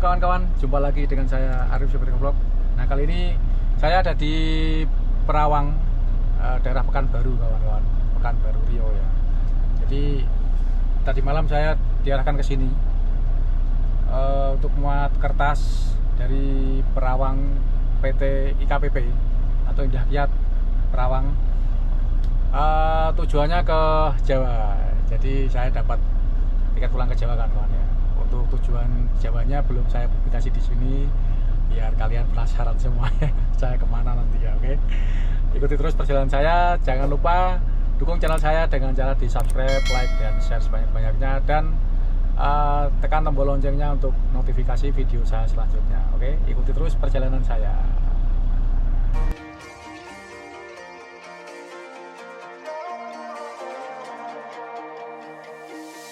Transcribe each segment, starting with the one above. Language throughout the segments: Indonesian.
kawan-kawan, jumpa lagi dengan saya Arif Super Vlog. Nah, kali ini saya ada di Perawang, daerah Pekanbaru kawan-kawan, Pekanbaru Riau ya. Jadi tadi malam saya diarahkan ke sini untuk muat kertas dari Perawang PT IKPP atau Indah Kiat Perawang. Tujuannya ke Jawa. Jadi saya dapat tiket pulang ke Jawa kawan-kawan ya. Untuk tujuan Jawanya belum saya publikasi di sini biar kalian penasaran semua ya. Saya kemana nanti ya, oke? Ikuti terus perjalanan saya. Jangan lupa dukung channel saya dengan cara di subscribe, like, dan share sebanyak-banyaknya, dan tekan tombol loncengnya untuk notifikasi video saya selanjutnya. Oke, ikuti terus perjalanan saya.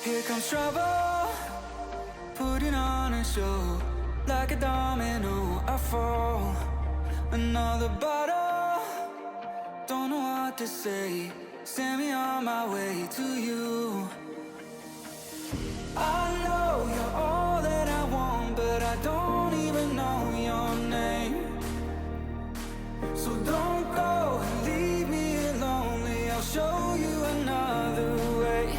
Here comes trouble, putting on a show. Like a domino, I fall. Another bottle, don't know what to say. Send me on my way to you. I know you're all that I want, but I don't even know your name. So don't go and leave me lonely, I'll show you another way.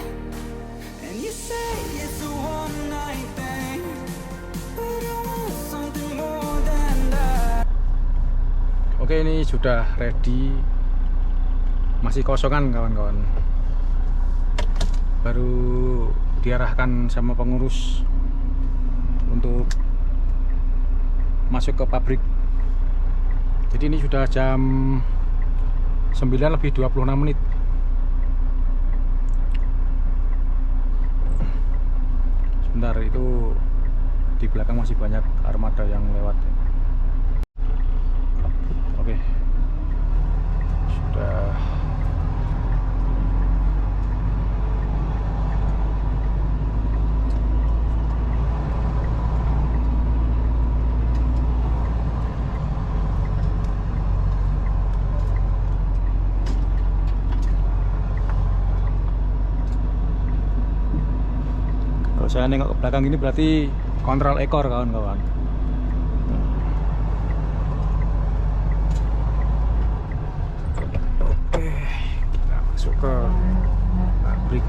And you say it's a one-night thing, but I want something more than that. Oke, ini sudah ready. Masih kosongan kawan-kawan. Baru diarahkan sama pengurus untuk masuk ke pabrik. Jadi ini sudah jam 9 lebih 26 menit. Sebentar, itu di belakang masih banyak armada yang lewat. Oke, sudah. Kalau saya nengok ke belakang ini berarti kontrol ekor kawan-kawan. Oke, kita masuk ke pabrik.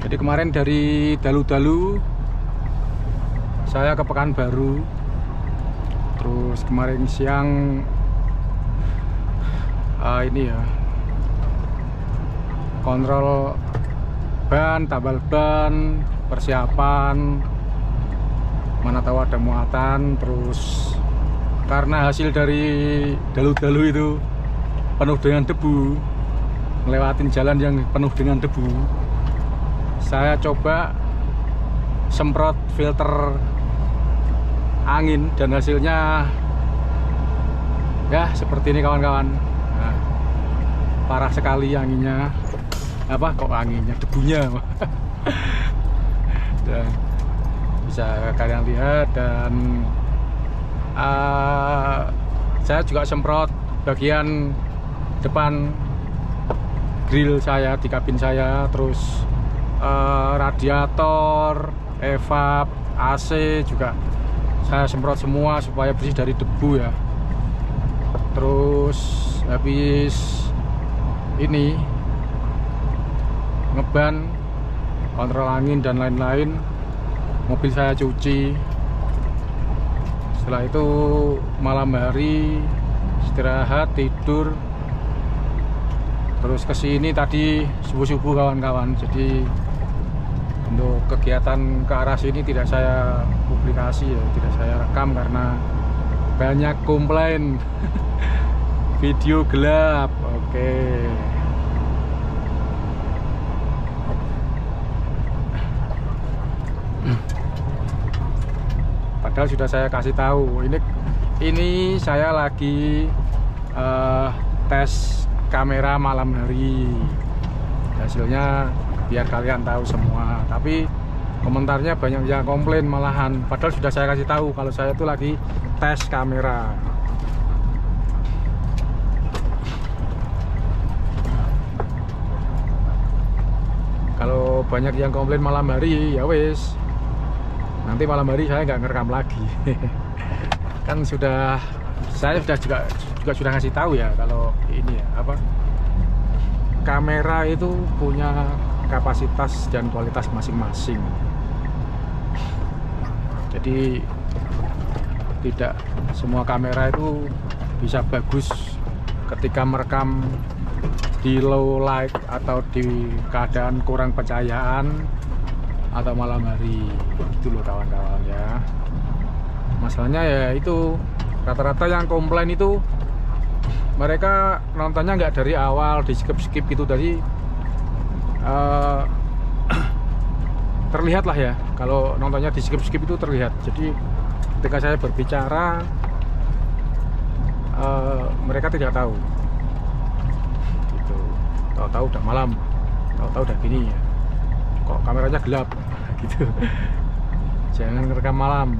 Jadi kemarin dari Dalu-Dalu saya ke Pekanbaru. Terus kemarin siang ini ya, kontrol ban, tabal ban, persiapan, mana tahu ada muatan. Terus karena hasil dari Dalu-Dalu itu penuh dengan debu, ngelewatin jalan yang penuh dengan debu, saya coba semprot filter angin dan hasilnya ya seperti ini kawan-kawan. Nah, parah sekali anginnya. Apa kok anginnya, debunya. Dan bisa kalian lihat. Dan saya juga semprot bagian depan grill saya di kabin saya. Terus radiator, evap, AC juga saya semprot semua supaya bersih dari debu ya. Terus habis ini ngeban, kontrol angin dan lain-lain, mobil saya cuci. Setelah itu malam hari istirahat, tidur. Terus kesini tadi subuh-subuh kawan-kawan. Jadi untuk kegiatan ke arah sini tidak saya publikasi ya, tidak saya rekam karena banyak komplain. Video gelap. Oke. Padahal sudah saya kasih tahu. Ini saya lagi tes kamera malam hari. Hasilnya biar kalian tahu semua. Tapi komentarnya banyak yang komplain malahan, padahal sudah saya kasih tahu kalau saya itu lagi tes kamera. banyak yang komplain malam hari, ya wes, nanti malam hari saya nggak ngerekam lagi. Kan saya juga sudah ngasih tahu ya, kalau ini ya apa, kamera itu punya kapasitas dan kualitas masing-masing. Jadi tidak semua kamera itu bisa bagus ketika merekam di low light atau di keadaan kurang pencahayaan atau malam hari, gitu loh kawan-kawan ya. Masalahnya ya itu, rata-rata yang komplain itu mereka nontonnya nggak dari awal, di skip gitu, dari terlihat lah ya, kalau nontonnya di skip itu terlihat. Jadi ketika saya berbicara mereka tidak tahu gitu. Tahu-tahu udah malam, tahu-tahu udah gini ya, kok kameranya gelap gitu. Jangan rekam malam.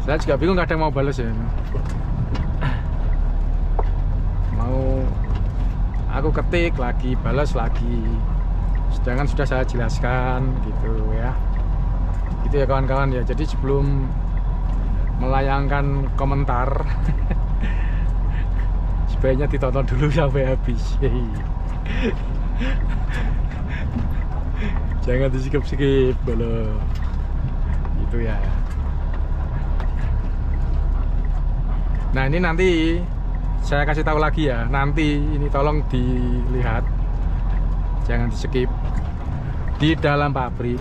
Saya juga bingung, kadang mau bales ya, mau aku ketik lagi, balas lagi, sedangkan sudah saya jelaskan gitu ya. Gitu ya kawan-kawan ya. Jadi sebelum melayangkan komentar sebaiknya ditonton dulu sampai habis. Jangan di skip dulu gitu ya. Nah ini nanti saya kasih tahu lagi ya, nanti ini tolong dilihat, jangan di skip. Di dalam pabrik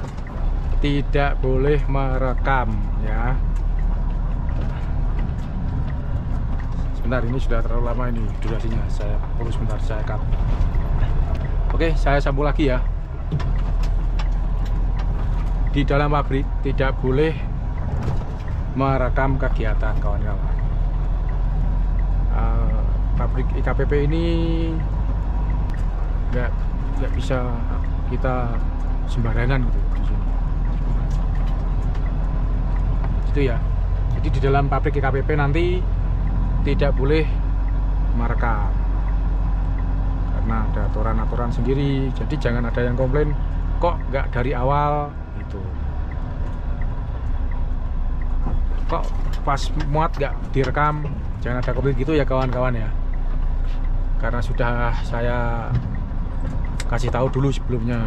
tidak boleh merekam ya. Sebentar, ini sudah terlalu lama ini durasinya, saya perlu sebentar saya cut. Oke, saya sambung lagi ya. Di dalam pabrik tidak boleh merekam kegiatan kawan-kawan. Pabrik IKPP ini nggak bisa kita sembarangan gitu di sini. Itu ya. Jadi di dalam pabrik IKPP nanti tidak boleh merekam karena ada aturan-aturan sendiri. Jadi jangan ada yang komplain kok nggak dari awal gitu, kok pas muat nggak direkam. Jangan ada komplain gitu ya kawan-kawan ya, karena sudah saya kasih tahu dulu sebelumnya.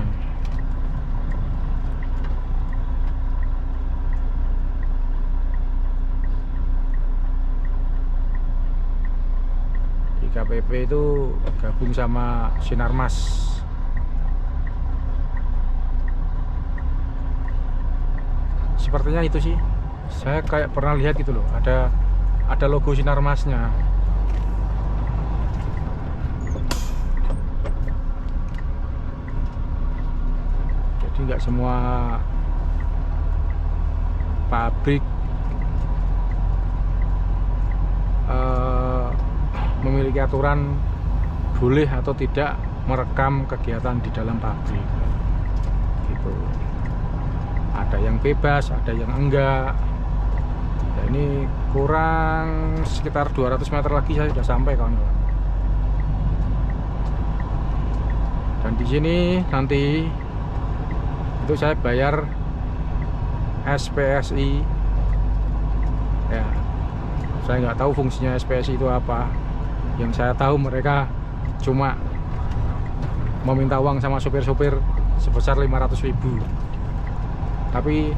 IKPP itu gabung sama Sinarmas. Sepertinya itu sih, saya kayak pernah lihat gitu loh, ada logo Sinarmasnya. Jadi nggak semua pabrik memiliki aturan boleh atau tidak merekam kegiatan di dalam pabrik gitu. Ada yang bebas, ada yang enggak. Nah, ini kurang sekitar 200 meter lagi saya sudah sampai kawan-kawan. Dan di sini nanti itu saya bayar SPSI ya. Saya nggak tahu fungsinya SPSI itu apa. Yang saya tahu mereka cuma meminta uang sama sopir-sopir sebesar 500.000. Tapi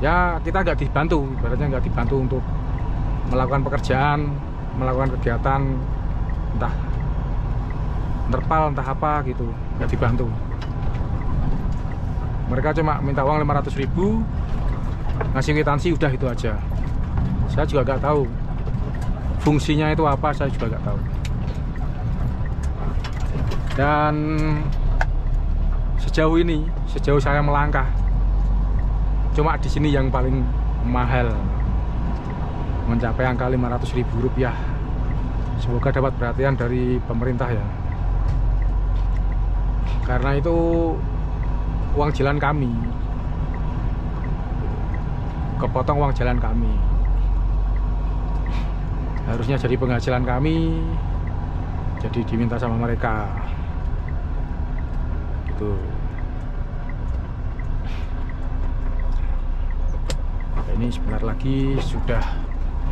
ya kita nggak dibantu, ibaratnya nggak dibantu untuk melakukan pekerjaan, melakukan kegiatan, entah nerpal, entah apa gitu, nggak dibantu. Mereka cuma minta uang 500.000, ngasih kwitansi, udah itu aja. Saya juga nggak tahu fungsinya itu apa, saya juga nggak tahu. Dan sejauh saya melangkah, cuma di sini yang paling mahal, mencapai angka 500.000 rupiah. Semoga dapat perhatian dari pemerintah ya, karena itu uang jalan kami, kepotong uang jalan kami. Harusnya jadi penghasilan kami, jadi diminta sama mereka. gitu. Nah, ini sebentar lagi sudah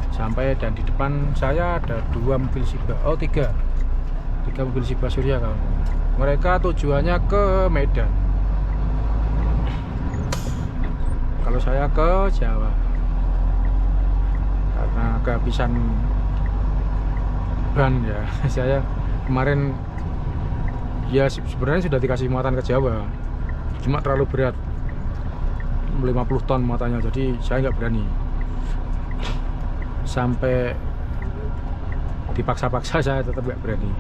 sampai, dan di depan saya ada 2 mobil Shiba, oh 3 mobil Shiba Surya kawan. Mereka tujuannya ke Medan, kalau saya ke Jawa karena kehabisan ban ya. Saya kemarin ya sebenarnya sudah dikasih muatan ke Jawa, cuma terlalu berat, 50 ton muatannya, jadi saya nggak berani. Sampai dipaksa-paksa saya tetap nggak berani,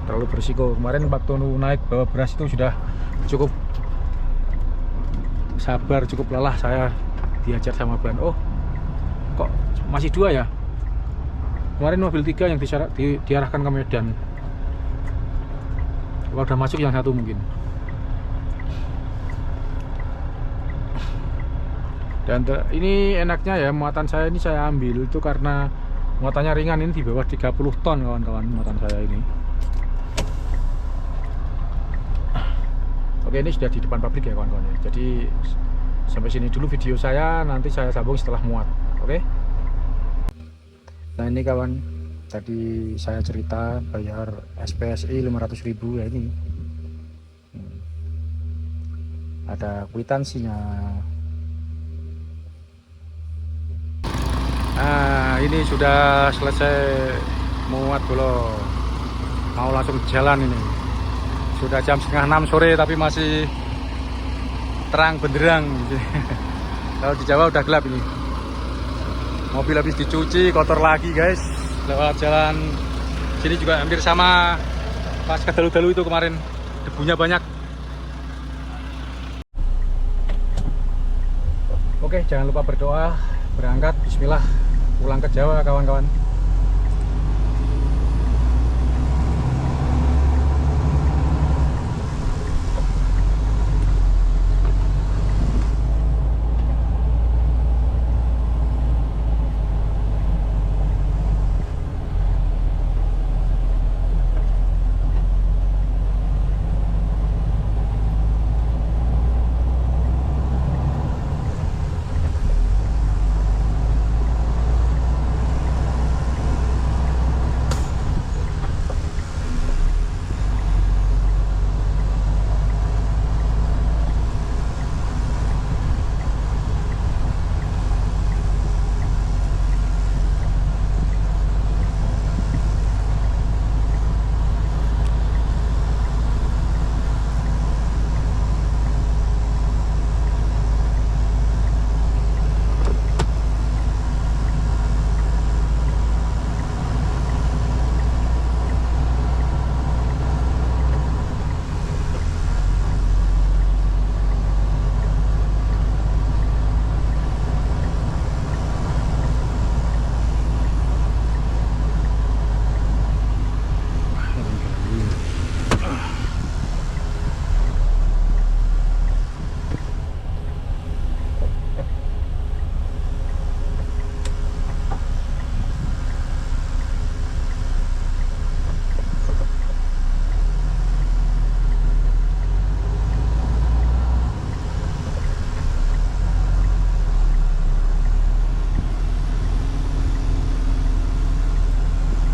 terlalu berisiko. Kemarin waktu naik bawa beras itu sudah cukup sabar, cukup lelah, saya diajar sama ban, oh kok masih 2 ya, kemarin mobil 3 yang diarahkan ke Medan, kalau udah masuk yang 1 mungkin. Dan ini enaknya ya, muatan saya ini saya ambil itu karena muatannya ringan, ini di bawah 30 ton kawan-kawan muatan saya ini. Oke, ini sudah di depan pabrik ya kawan-kawan ya. Jadi sampai sini dulu video saya, nanti saya sambung setelah muat. Oke. Nah ini kawan, tadi saya cerita bayar SPSI 500.000 ya ini. Ada kwitansinya. Nah ini sudah selesai muat belum, mau langsung jalan ini. Sudah jam 5:30 sore tapi masih terang benderang. Kalau di Jawa udah gelap ini. Mobil habis dicuci, kotor lagi guys. Lewat jalan sini juga hampir sama pas ke dalu-dalu itu kemarin, debunya banyak. Oke, jangan lupa berdoa, berangkat, bismillah, pulang ke Jawa kawan-kawan.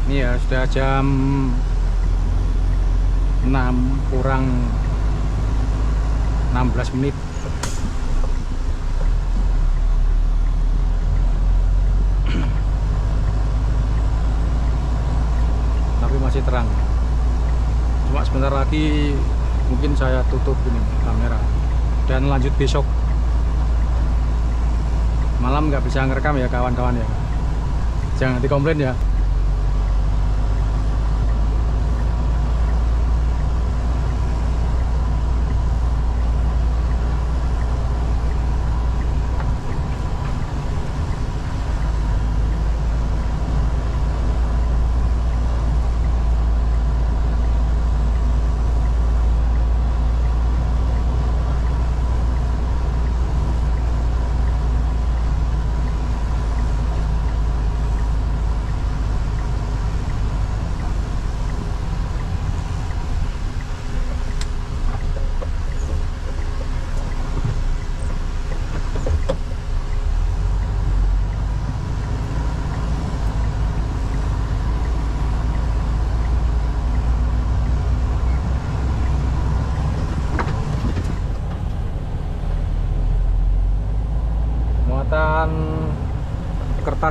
Ini ya sudah jam 6 kurang 16 menit. Tapi masih terang. Cuma sebentar lagi mungkin saya tutup ini kamera dan lanjut besok. Malam nggak bisa ngerekam ya kawan-kawan ya. Jangan dikomplain ya.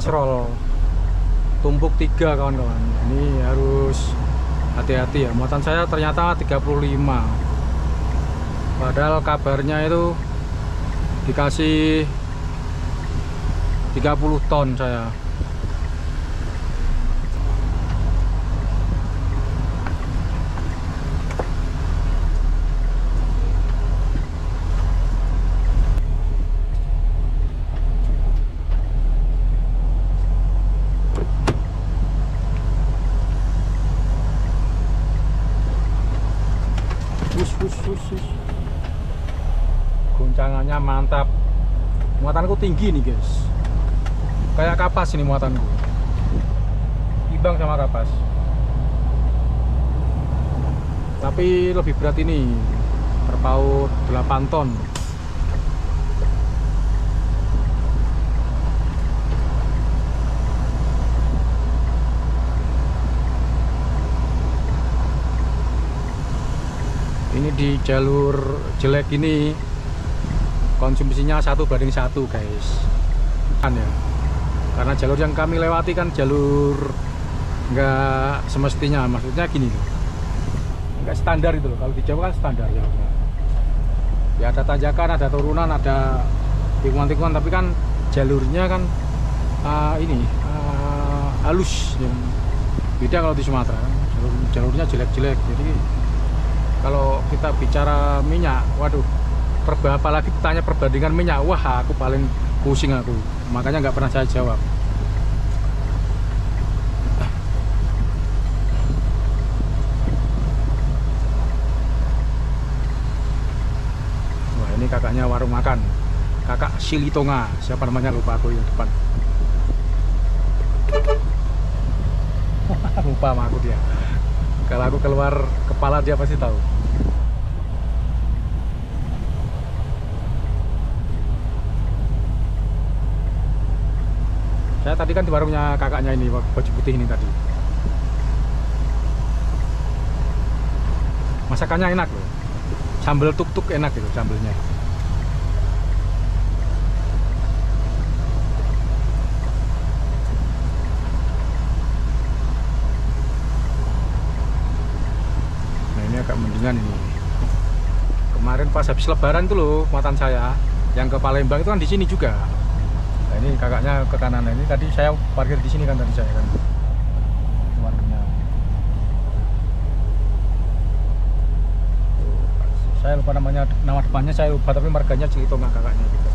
kasrol tumpuk 3 kawan-kawan. Ini harus hati-hati ya. Muatan saya ternyata 35. Padahal kabarnya itu dikasih 30 ton saya. Goncangannya mantap. Muatanku tinggi nih guys, kayak kapas ini muatanku, imbang sama kapas, tapi lebih berat ini, terpaut 8 ton. Ini di jalur jelek ini konsumsinya 1:1 guys, kan ya, karena jalur yang kami lewati kan jalur nggak semestinya, maksudnya gini loh, nggak standar itu loh. Kalau di Jawa kan standar ya, ya ada tanjakan, ada turunan, ada tikungan-tikungan, tapi kan jalurnya kan halus, yang beda kalau di Sumatera kan jalurnya jelek-jelek. Jadi kalau kita bicara minyak, waduh, apalagi tanya perbandingan minyak, wah aku paling pusing aku, makanya nggak pernah saya jawab. Wah, ini kakaknya warung makan, kakak Silitonga, siapa namanya lupa aku yang depan. Lupa sama aku dia. Kalau aku keluar kepala dia pasti tahu. Saya tadi kan di warungnya kakaknya ini, baju putih ini tadi. Masakannya enak loh. Sambal tuk-tuk enak gitu sambelnya. Nah, ini agak mendingan ini. Kemarin pas habis lebaran itu loh, muatan saya yang ke Palembang itu kan di sini juga. Nah, ini kakaknya ke kanan, ini tadi saya parkir di sini kan tadi saya kan. Warungnya. Saya lupa namanya, nama depannya saya lupa, tapi marganya Silitonga kakaknya gitu.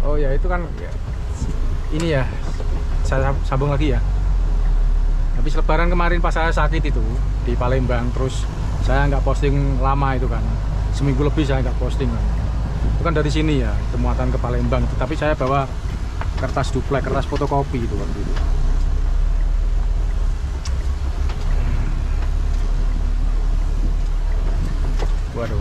Oh ya, itu kan ini ya. Saya sambung lagi ya. Habis lebaran kemarin pas saya sakit itu di Palembang, terus saya nggak posting lama itu kan, seminggu lebih saya nggak posting kan. Itu kan dari sini ya, muatan ke Palembang itu. Tapi saya bawa kertas duplek, kertas fotokopi itu waktu itu. Waduh.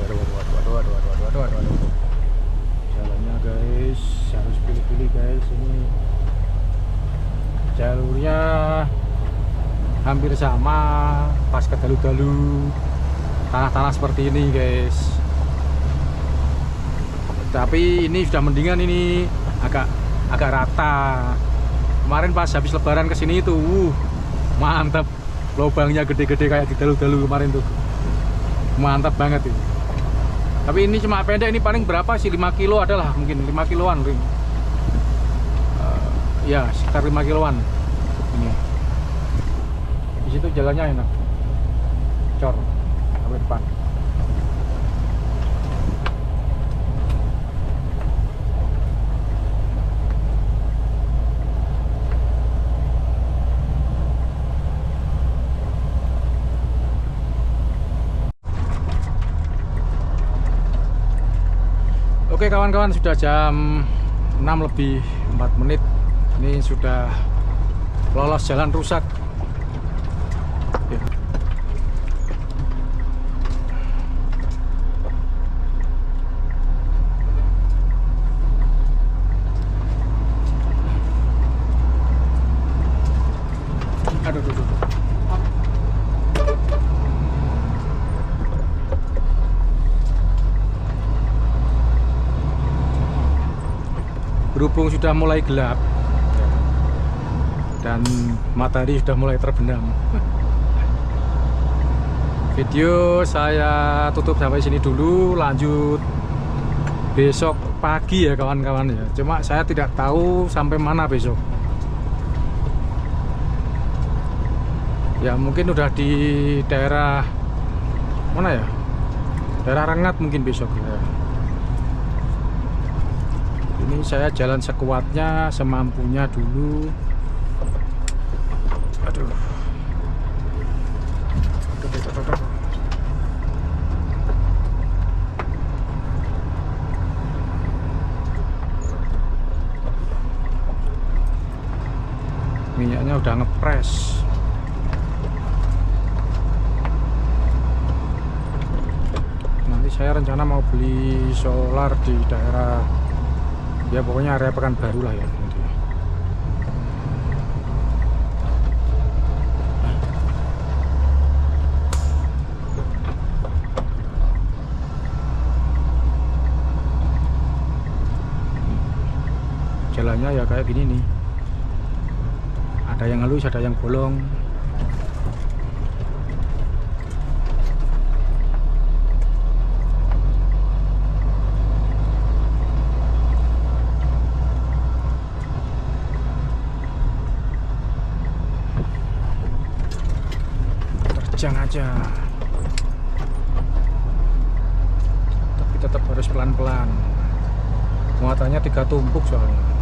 Jalannya guys, harus pilih-pilih guys. Ini jalurnya hampir sama, pas ke dalu-dalu tanah-tanah seperti ini guys. Tapi ini sudah mendingan, ini agak rata. Kemarin pas habis lebaran kesini itu mantap, lubangnya gede-gede kayak di dalu-dalu kemarin tuh, mantap banget ini. Tapi ini cuma pendek, ini paling berapa sih, 5 kilo adalah, mungkin 5 kiloan ya sekitar 5 kiloan ini. Di situ jalannya enak, cor sampai depan. Oke kawan-kawan, sudah jam 6:04. Ini sudah lolos jalan rusak. Aduh. berhubung sudah mulai gelap dan matahari sudah mulai terbenam, video saya tutup sampai sini dulu. Lanjut besok pagi ya kawan-kawan ya. Cuma saya tidak tahu sampai mana besok. Ya mungkin udah di daerah mana ya? Daerah Rengat mungkin besok ya. Ini saya jalan sekuatnya, semampunya dulu. Aduh. Minyaknya udah ngepres. Nanti saya rencana mau beli solar di daerah, ya pokoknya area Pekanbaru lah ya nanti. Jalannya ya kayak gini nih. Ada yang halus, ada yang bolong. Terjang aja. Tapi tetap harus pelan-pelan. Muatannya 3 tumpuk soalnya.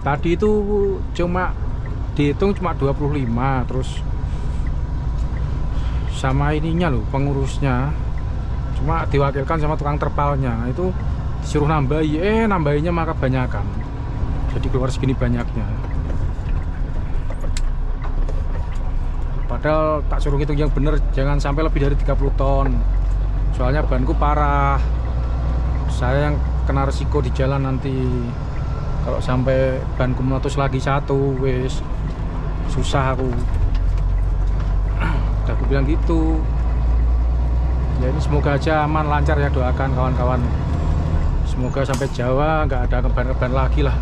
Tadi itu cuma dihitung cuma 25, terus sama ininya loh pengurusnya cuma diwakilkan sama tukang terpalnya itu disuruh nambahi, nambahinya maka banyakan, jadi keluar segini banyaknya. Padahal tak suruh hitung yang bener, jangan sampai lebih dari 30 ton, soalnya banku parah, saya yang kena resiko di jalan nanti. Kalau sampai banku meletus lagi satu, wes susah aku. Udah aku bilang gitu. Ya ini semoga aja aman lancar ya, doakan kawan-kawan. Semoga sampai Jawa nggak ada keban-keban lagi lah.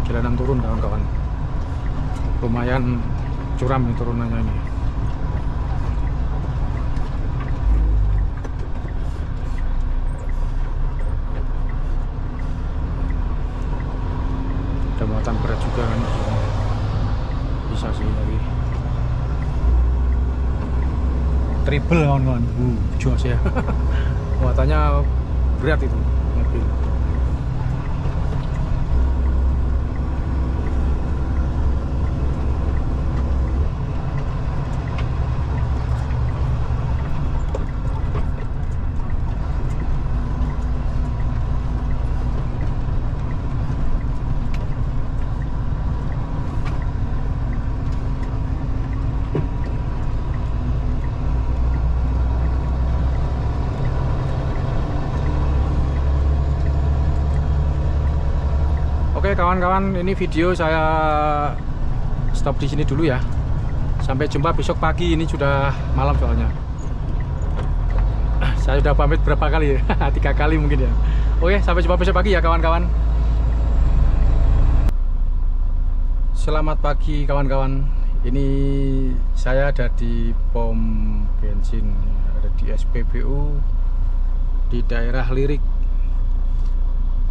Jalanan turun kawan-kawan, lumayan curam nih turunannya ini. Ada muatan berat juga kan, bisa sih lagi triple kawan-kawan. Jos ya. Muatannya berat itu mobil. Oke kawan-kawan, ini video saya stop di sini dulu ya. Sampai jumpa besok pagi, ini sudah malam soalnya. Saya sudah pamit berapa kali ya? 3 kali mungkin ya. Oke, sampai jumpa besok pagi ya kawan-kawan. Selamat pagi kawan-kawan. Ini saya ada di pom bensin, ada di SPBU di daerah Lirik,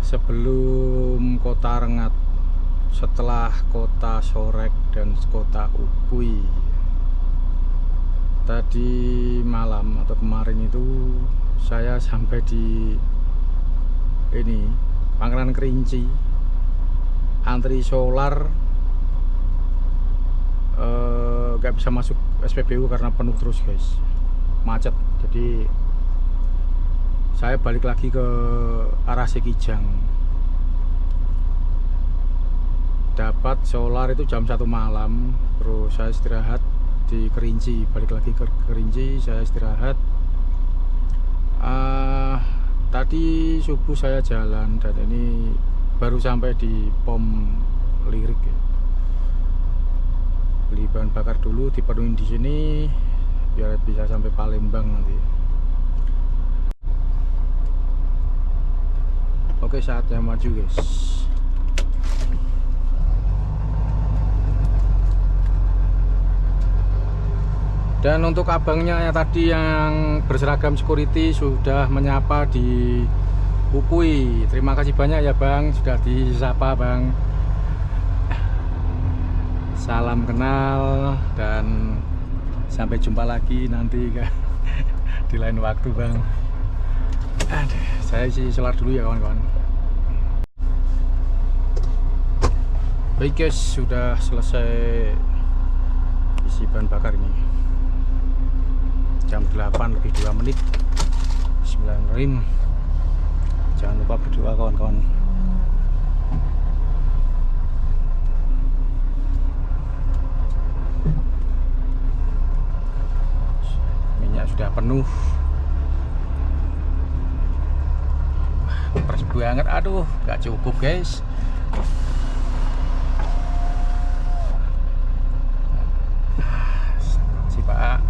sebelum kota Rengat, setelah kota Sorek dan kota Ukui. Tadi malam atau kemarin itu saya sampai di ini Pangkalan Kerinci, antri solar nggak bisa masuk SPBU karena penuh terus guys, macet. Jadi saya balik lagi ke arah Sekijang. Dapat solar itu jam 1 malam, terus saya istirahat di Kerinci, balik lagi ke Kerinci, saya istirahat. Tadi subuh saya jalan dan ini baru sampai di pom Lirik ya. Beli bahan bakar dulu, dipenuhin di sini biar bisa sampai Palembang nanti. Oke, saatnya maju guys. Dan untuk abangnya yang tadi yang berseragam security sudah menyapa di Ukui. Terima kasih banyak ya bang, sudah disapa bang. Salam kenal dan sampai jumpa lagi nanti di lain waktu bang. Aduh, saya isi solar dulu ya kawan-kawan. Baik guys, sudah selesai isi bahan bakar ini. Jam 8 lebih 2 menit, 9 rim. Jangan lupa berdoa kawan-kawan. Minyak sudah penuh. Pres banget, aduh gak cukup guys. Si Pak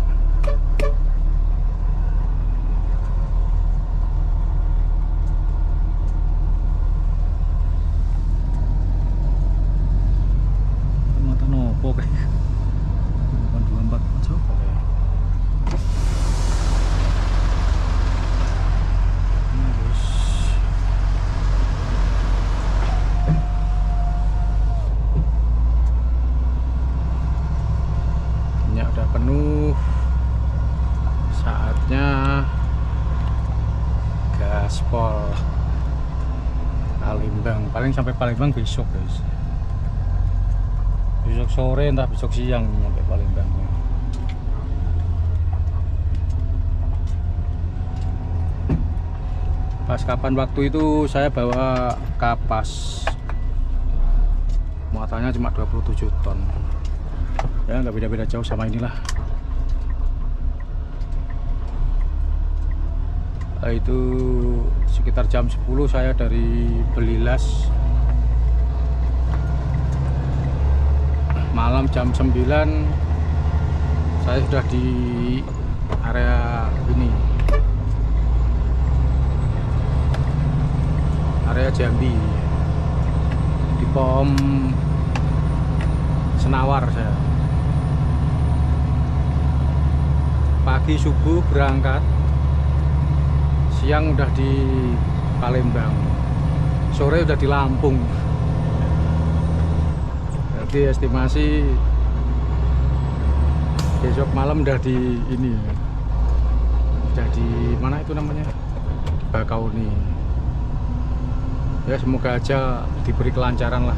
oke, 24 coba ya. Terus minyak udah penuh, saatnya gaspol Palembang. Paling sampai Palembang besok guys. Besok sore entah besok siang nyampe Palembang. Pas kapan waktu itu saya bawa kapas, muatannya cuma 27 ton ya, nggak beda-beda jauh sama inilah. Itu sekitar jam 10 saya dari Belilas. Malam jam 9 saya sudah di area ini, area Jambi, di pom Senawar. Saya pagi subuh berangkat, siang udah di Palembang, sore udah di Lampung. Jadi estimasi besok malam udah di ini, udah di mana itu namanya, di Bakauni. Ya semoga aja diberi kelancaran lah.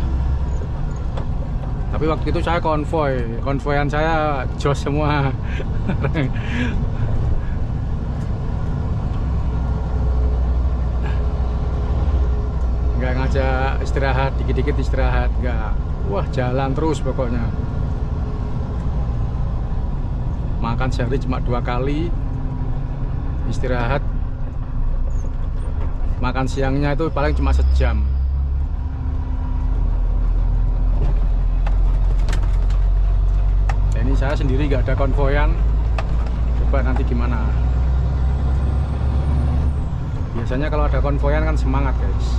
Tapi waktu itu saya konvoyan saya jos semua. Nggak ngajak istirahat, dikit-dikit istirahat, nggak. Wah, jalan terus pokoknya. Makan sehari cuma 2 kali, istirahat makan siangnya itu paling cuma sejam. Ini saya sendiri nggak ada konvoyan, coba nanti gimana. Biasanya kalau ada konvoyan kan semangat guys.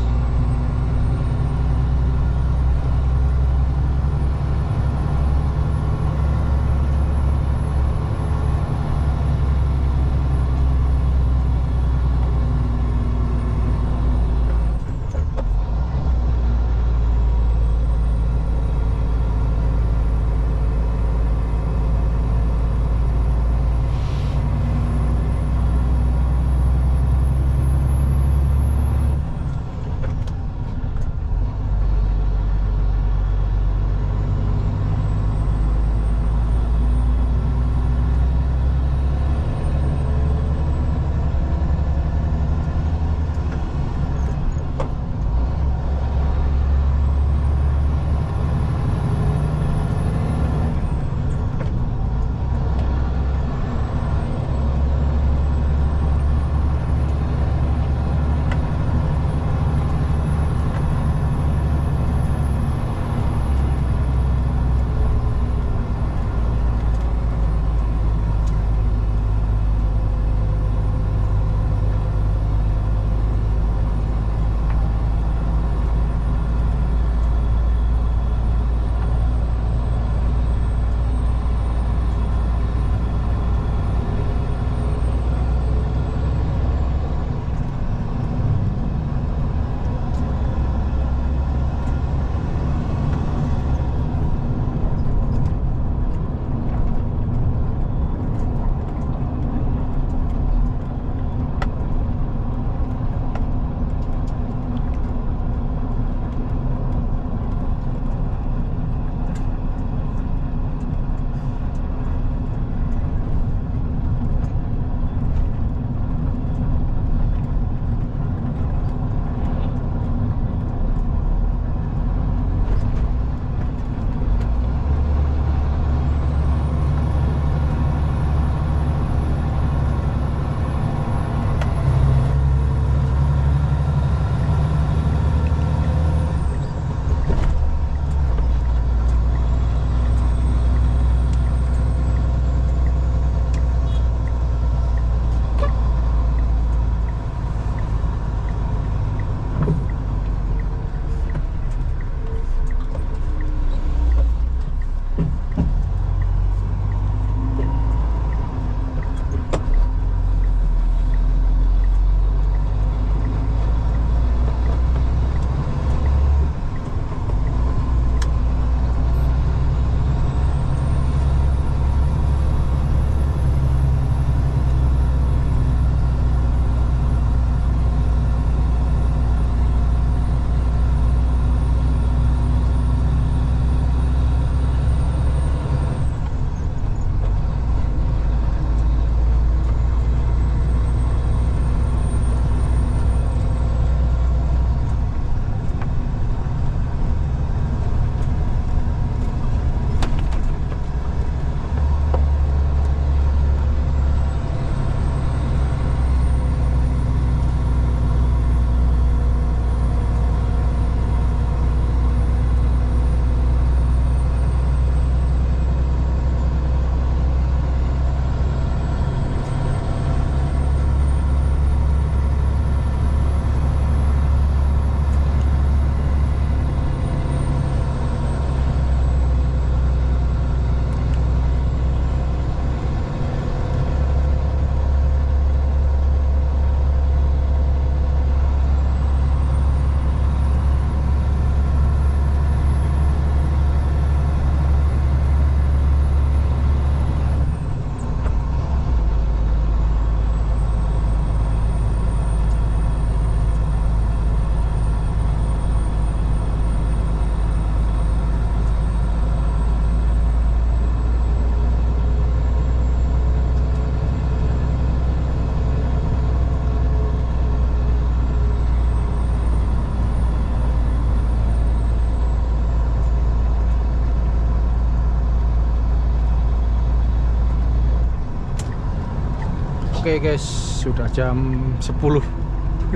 Oke guys, sudah jam 10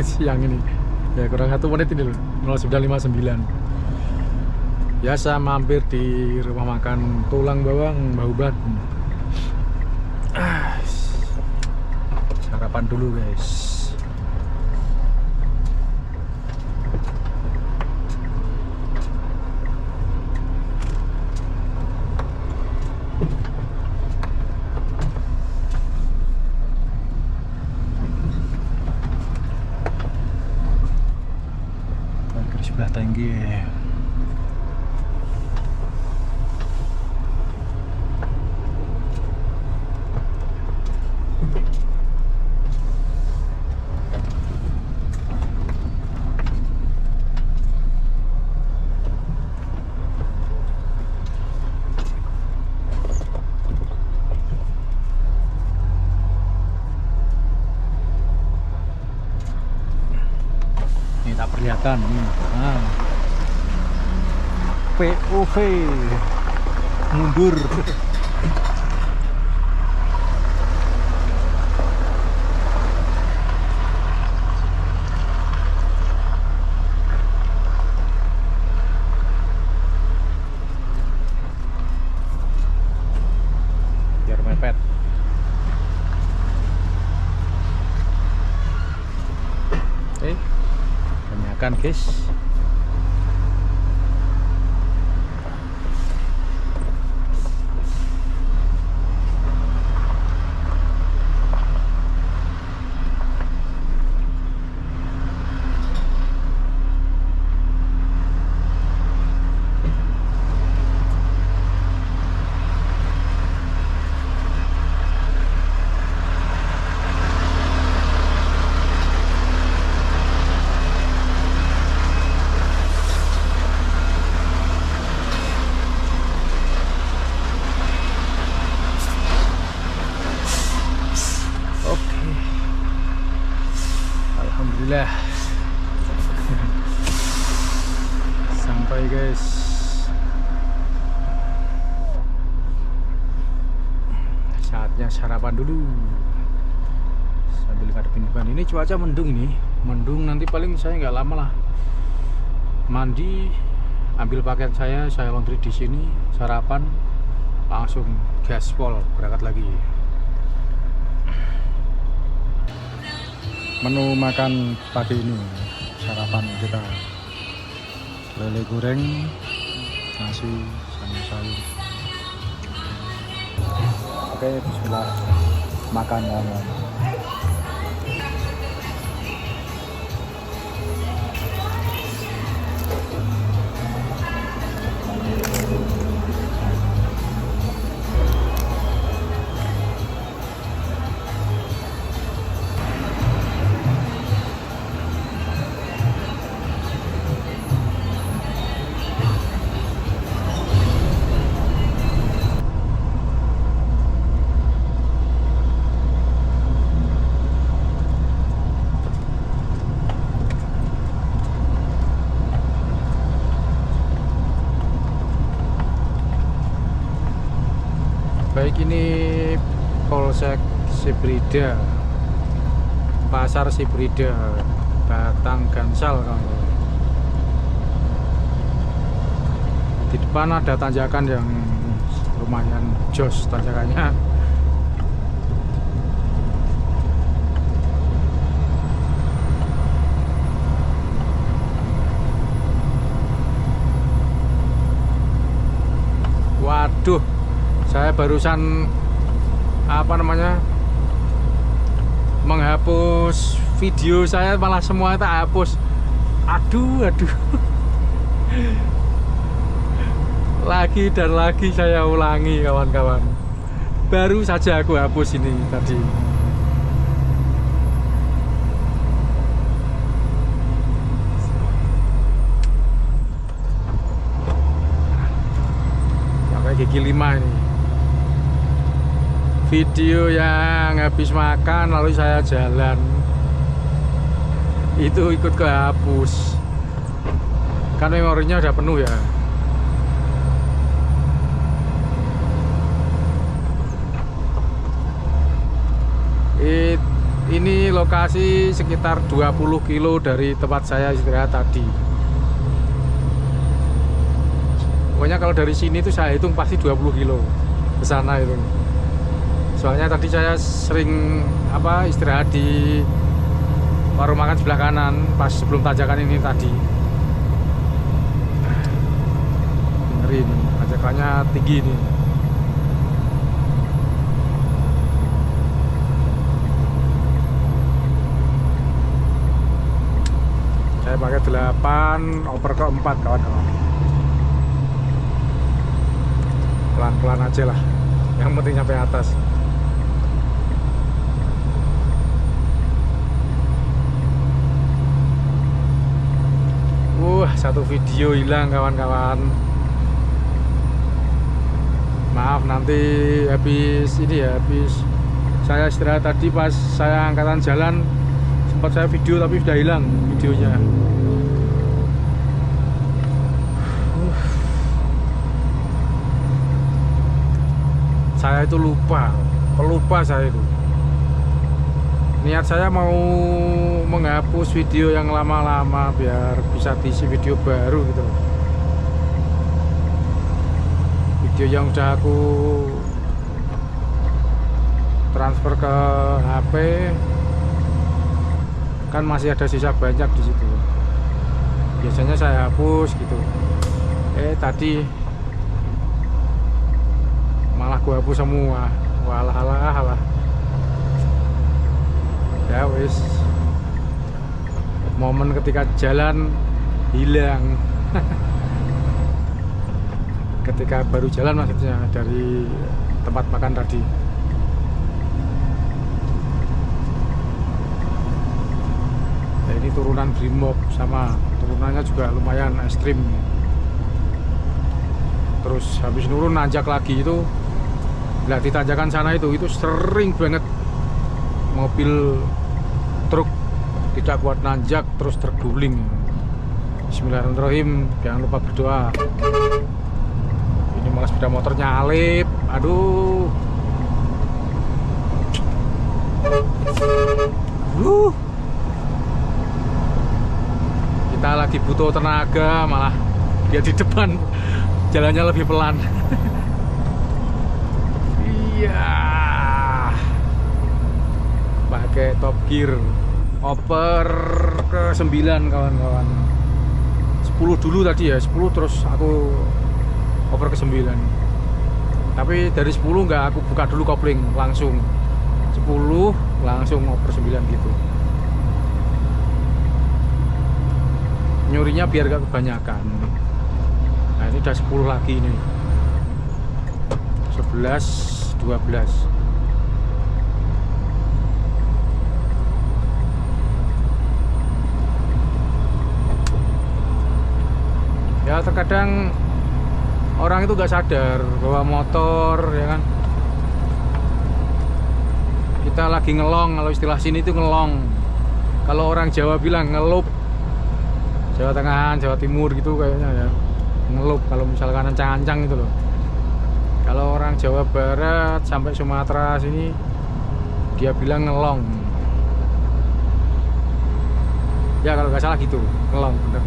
siang ini. Ya kurang 1 menit ini loh, 09.59. Biasa mampir di rumah makan Tulang Bawang Baubat. Sarapan dulu guys. Sebelah tinggi. Ini tak perlihatkan nih. POV mundur. Biar mepet. Tanyakan guys. Alhamdulillah sampai guys. Saatnya sarapan dulu sambil ngadepin depan. Ini cuaca mendung, ini mendung. Nanti paling saya nggak lama lah mandi, ambil pakaian saya laundry di sini, sarapan, langsung gaspol berangkat lagi. Menu makan pagi ini, sarapan kita lele goreng, nasi, sama sayur. Oke, bismillah, makan ya. Baik, ini Polsek Sibrida, Pasar Sibrida, Batang Gansal. Di depan ada tanjakan yang lumayan jos tanjakannya. Waduh, saya barusan menghapus video saya, malah semua tak hapus. Aduh lagi dan lagi saya ulangi kawan-kawan. Baru saja aku hapus ini tadi. Sampai gigi 5 ini. Video yang habis makan lalu saya jalan itu ikut kehapus, kan memorinya udah penuh ya. lokasi sekitar 20 kilo dari tempat saya istirahat tadi. Pokoknya kalau dari sini tuh saya hitung pasti 20 kilo ke sana itu. Soalnya tadi saya sering istirahat di warung makan sebelah kanan pas sebelum tanjakan ini tadi. Ngeri nih, tanjakannya tinggi nih. Saya pakai 8, oper ke 4 kawan-kawan. Pelan-pelan aja lah, yang penting sampai atas. Satu video hilang kawan-kawan. Maaf, nanti habis saya istirahat tadi pas saya angkatan jalan sempat saya video tapi sudah hilang videonya. Saya itu pelupa saya itu. Niat saya mau menghapus video yang lama-lama biar bisa diisi video baru gitu. Video yang udah aku transfer ke HP kan masih ada sisa banyak di situ. Biasanya saya hapus gitu. Tadi malah gua hapus semua. Walah. Ya wis, momen ketika jalan hilang. Ketika baru jalan maksudnya dari tempat makan tadi. Ya, ini turunan Brimob, sama turunannya juga lumayan ekstrim. Terus habis nurun nanjak lagi itu, nah di tanjakan sana itu sering banget mobil truk tidak kuat nanjak terus terguling. Bismillahirrahmanirrahim, jangan lupa berdoa. Ini malah sepeda motor nyalip, aduh. Kita lagi butuh tenaga, malah dia di depan jalannya lebih pelan. Iya, pakai top gear, oper ke 9 kawan-kawan. 10 dulu tadi ya, 10 terus aku oper ke 9. Tapi dari 10 nggak aku buka dulu kopling, langsung 10 langsung oper 9 gitu. Nyurinya biar gak kebanyakan. Nah ini udah 10 lagi nih, 11, 12. Ya terkadang orang itu nggak sadar bahwa motor, ya kan, kita lagi ngelong. Kalau istilah sini itu ngelong. Kalau orang Jawa bilang ngelup, Jawa Tengahan, Jawa Timur gitu kayaknya ya, ngelup. Kalau misalkan ancang-ancang itu loh. Kalau orang Jawa Barat sampai Sumatera sini dia bilang ngelong. Ya kalau nggak salah gitu, ngelong bener.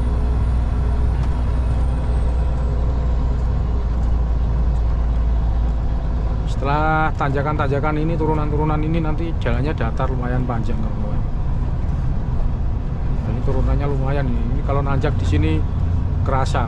Setelah tanjakan-tanjakan ini, turunan-turunan ini, nanti jalannya datar lumayan panjang kawan-kawan. Ini turunannya lumayan nih. Ini kalau nanjak di sini kerasa.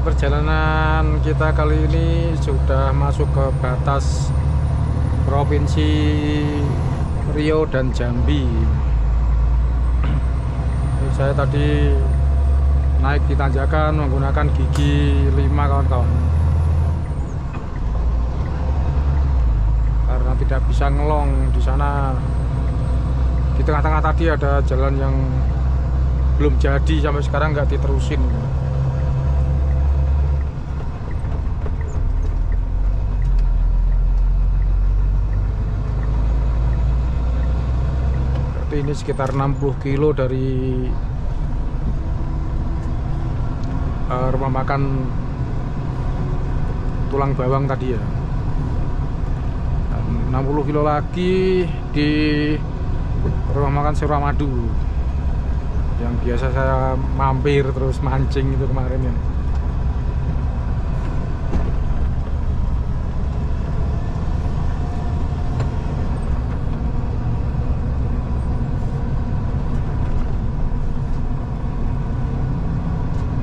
perjalanan kita kali ini sudah masuk ke batas Provinsi Riau dan Jambi. Saya tadi naik di tanjakan menggunakan gigi 5 kawan-kawan, karena tidak bisa ngelong di sana. Di tengah-tengah tadi ada jalan yang belum jadi, sampai sekarang nggak diterusin. Berarti ini sekitar 60 kilo dari rumah makan Tulang Bawang tadi ya. 60 kilo lagi di rumah makan Suramadu yang biasa saya mampir terus mancing itu kemarin ya.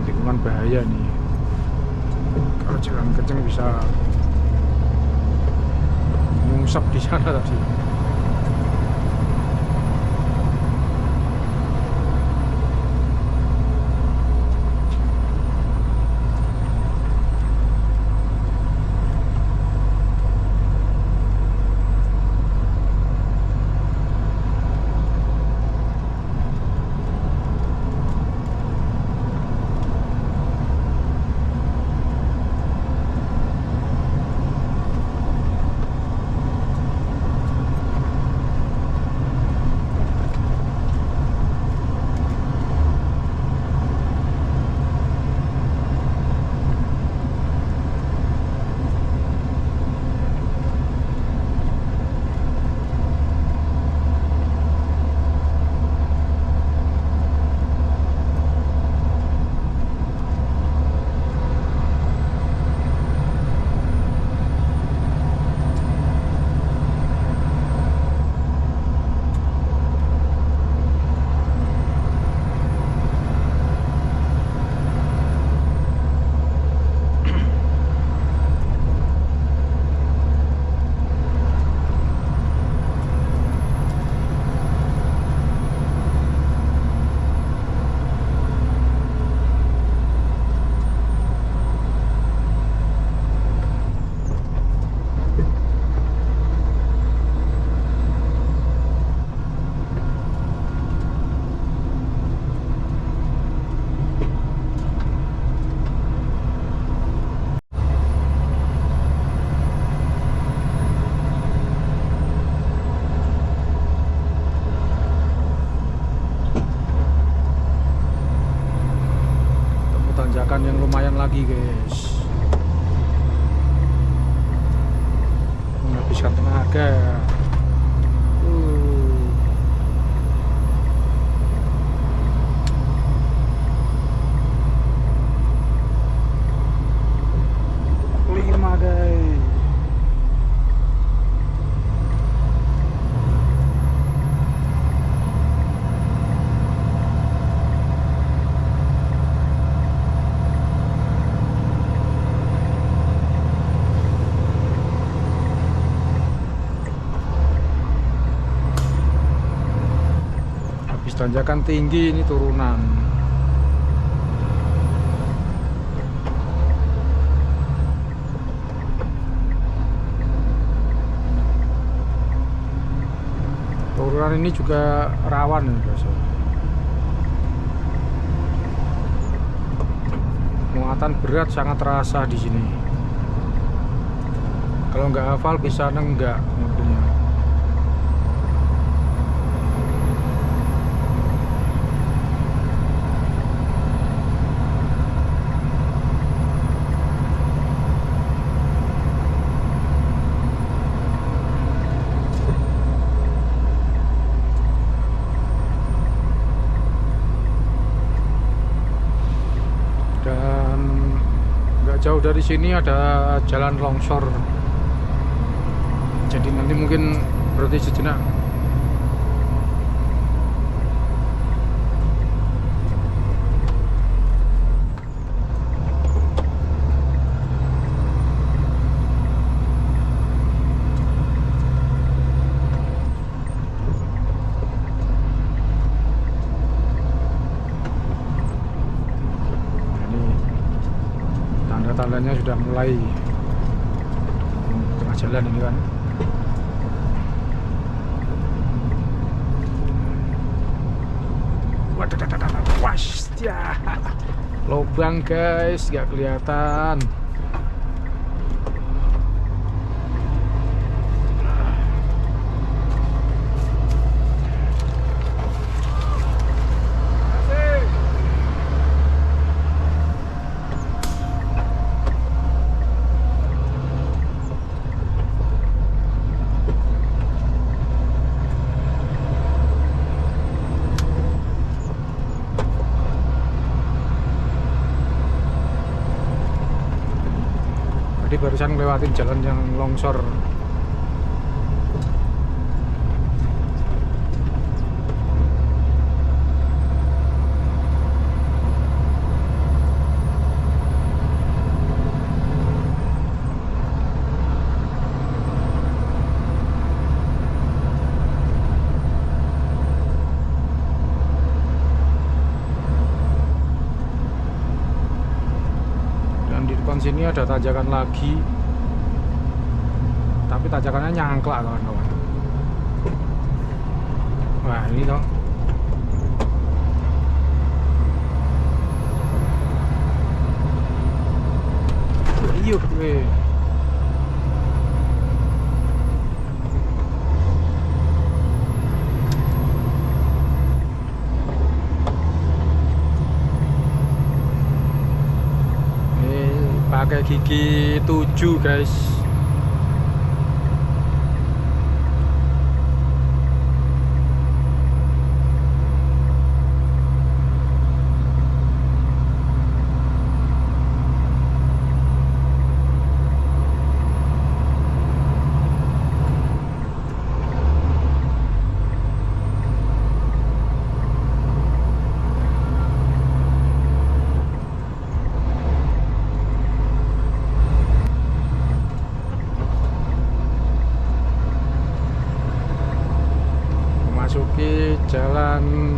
Lingkungan bahaya nih, kalau jalan kenceng bisa nyungsep di sana tadi. Tanjakan yang lumayan lagi guys, menghabiskan tenaga. Lima guys. Tanjakan tinggi ini turunan. Turunan ini juga rawan ya guys. Muatan berat sangat terasa di sini. Kalau nggak hafal bisa nenggak mobilnya. Jauh dari sini ada jalan longsor, jadi nanti mungkin berhenti sejenak. hujannya sudah mulai tengah jalan ini kan. Wash, ya. Lobang guys, nggak kelihatan. Tadi barusan ngelewatin jalan yang longsor. Di depan sini ada tanjakan lagi, tapi tanjakannya nyangklak kawan-kawan. Wah ini toh, yuk pakai gigi 7 guys. Memasuki jalan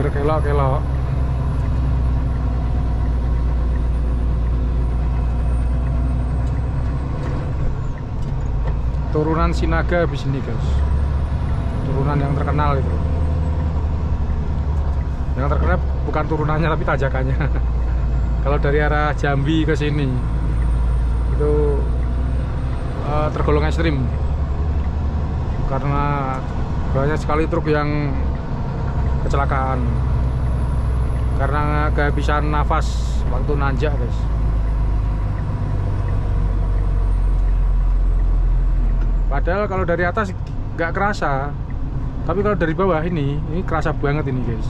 berkelok-kelok. Turunan Sinaga habis ini guys, turunan yang terkenal itu. Yang terkenal bukan turunannya tapi tanjakannya. Kalau dari arah Jambi ke sini itu tergolong ekstrim karena banyak sekali truk yang kecelakaan karena kehabisan nafas waktu nanjak guys. Padahal kalau dari atas nggak kerasa, tapi kalau dari bawah ini kerasa banget ini guys.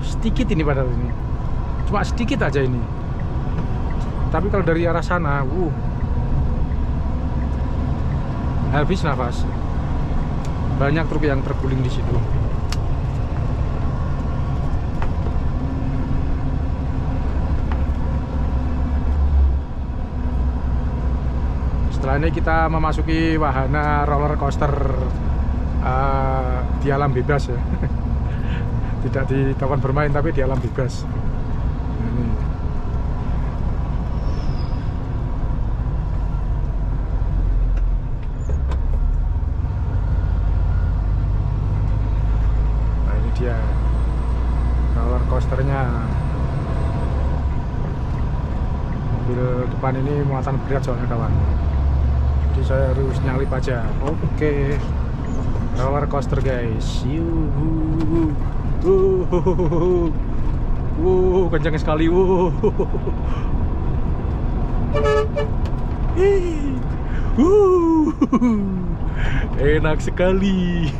Sedikit ini padahal ini, cuma sedikit aja ini. Tapi kalau dari arah sana, habis nafas. Banyak truk yang terguling di situ. Setelah ini kita memasuki wahana roller coaster di alam bebas ya. Tidak di taman bermain tapi di alam bebas. Ini. Nah ini dia roller coasternya. Mobil depan ini muatan berat soalnya kawan. Jadi saya harus nyalip aja. Oke. Roller coaster guys. Yuhu. Kencang sekali. Enak sekali.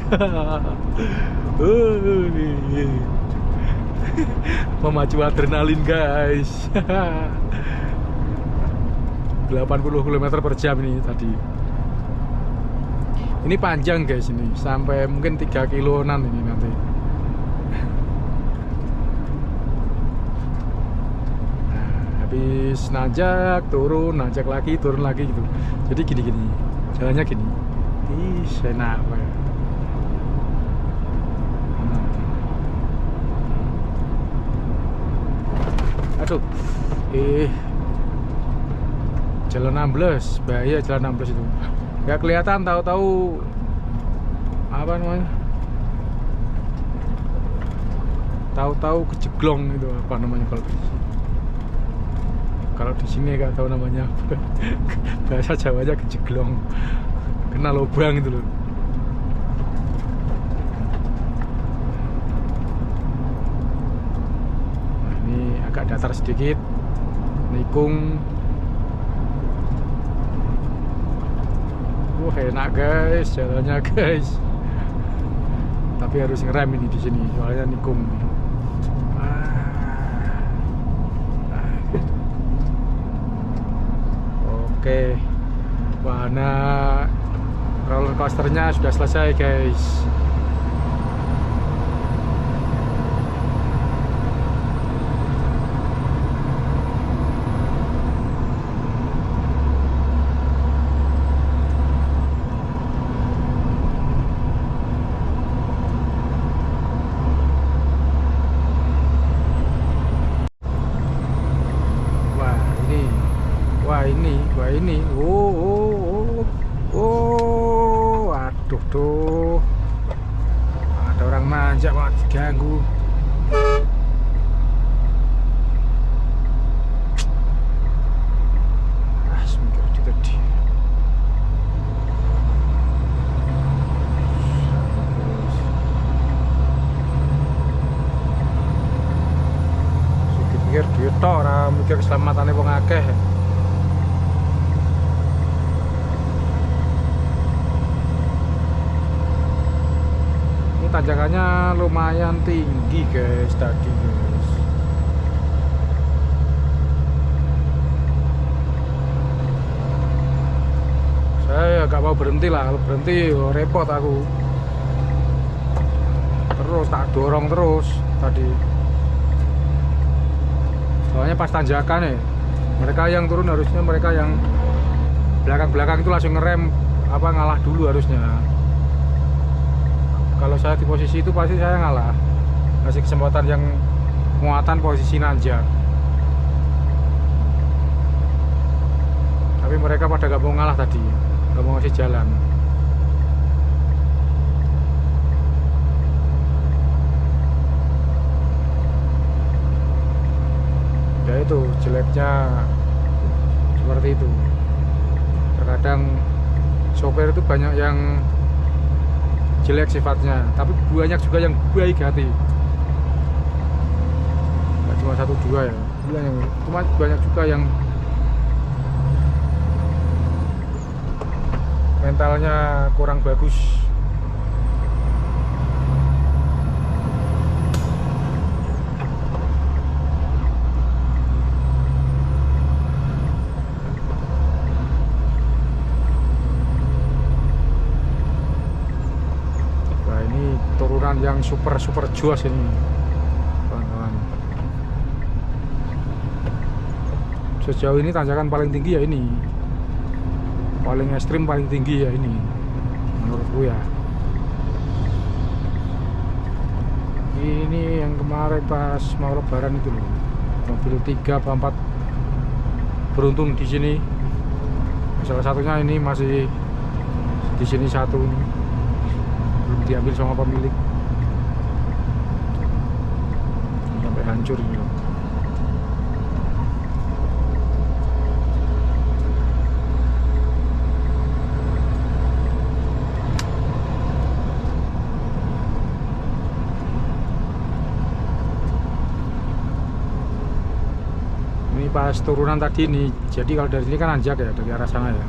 Memacu adrenalin guys. 80 km per jam ini tadi. Ini panjang guys, ini sampai mungkin 3 kiloan ini nanti. Nah, habis nanjak, turun, nanjak lagi, turun lagi gitu. Jadi gini-gini, jalannya gini. Ih, enak banget. Aduh. Jalan 16, bahaya jalan 16 itu. Nggak kelihatan, tahu-tahu apa namanya? Tahu-tahu kejeglong itu apa namanya kalau di sini. Kalau di sini nggak tahu namanya. Bahasa Jawanya kejeglong. Kena lubang itu loh. Nah, ini agak datar sedikit. Nikung. Enak guys, jalannya guys. Tapi harus ngerem ini di sini, soalnya nikung. Oke, wahana roller coasternya sudah selesai guys. Aduh tuh, ada orang nanjak banget diganggu. Semikir di tadi. Mikir duit tok, ora mikir keselamatannya wong akeh. Tanjakannya lumayan tinggi guys tadi guys. Saya gak mau berhenti lah, kalau berhenti repot aku. Terus tak dorong terus tadi. Soalnya pas tanjakan ya, mereka yang turun harusnya mereka yang belakang-belakang itu langsung ngerem, apa ngalah dulu harusnya. Kalau saya di posisi itu pasti saya ngalah, kasih kesempatan yang muatan posisi nanjak. Tapi mereka pada gak mau ngalah tadi, gak mau ngasih jalan. Ya itu jeleknya seperti itu. Terkadang sopir itu banyak yang jelek sifatnya, tapi banyak juga yang baik hati. Nggak cuma satu dua ya, cuma banyak juga yang mentalnya kurang bagus. Yang super juas ini kawan-kawan. Sejauh ini tanjakan paling tinggi ya ini, paling ekstrim, paling tinggi ya ini menurutku ya. Ini yang kemarin pas mau lebaran itu loh, mobil 3 apa 4 beruntung di sini. Salah satunya ini masih di sini satu, belum diambil sama pemilik. Hancur ini. Ini pas turunan tadi nih, jadi kalau dari sini kan nanjak ya, dari arah sana ya.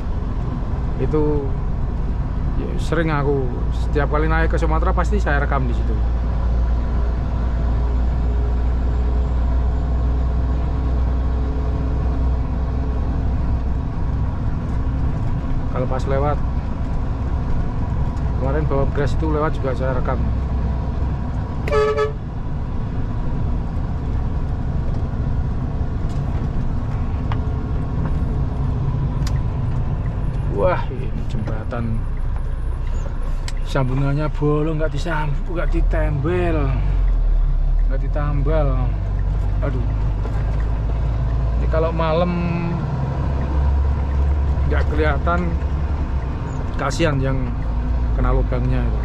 Itu ya, sering aku setiap kali naik ke Sumatera pasti saya rekam di situ. Kalau pas lewat kemarin bawa beras itu lewat juga saya rekam. Wah, ini jembatan sambungannya bolong, nggak disambung, nggak ditambal. Aduh, ini kalau malam nggak kelihatan, kasihan yang kena lubangnya itu.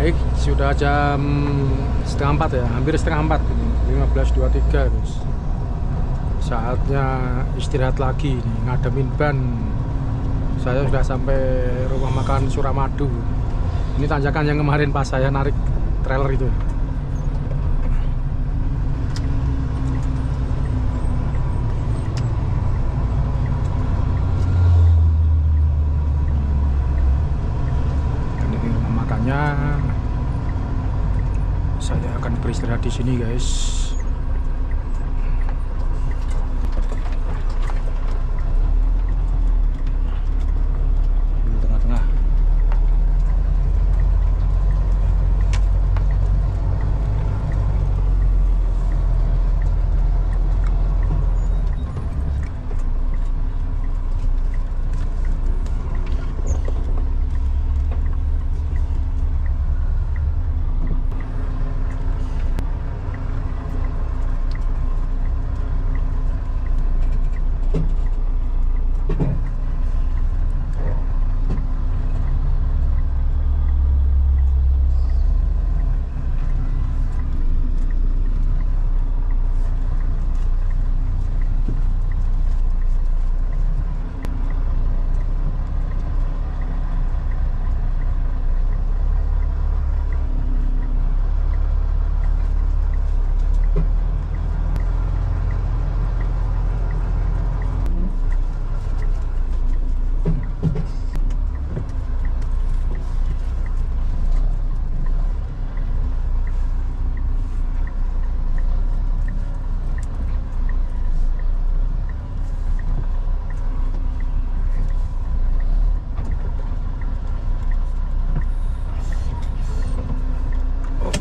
Baik, sudah jam setengah 4 ya, hampir setengah 4 ini, 15.23 guys. Saatnya istirahat lagi nih, ngademin ban. Saya sudah sampai rumah makan Suramadu. Ini tanjakan yang kemarin pas saya narik trailer itu. Dan ini rumah makannya. Saya akan beristirahat di sini guys. Di tengah-tengah.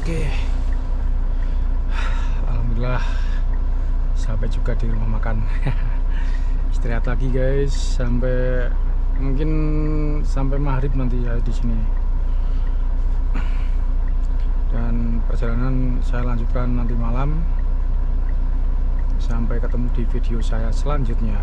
Oke, alhamdulillah sampai juga di rumah makan. Istirahat lagi guys, sampai mungkin sampai maghrib nanti ya di sini. Dan perjalanan saya lanjutkan nanti malam. Sampai ketemu di video saya selanjutnya.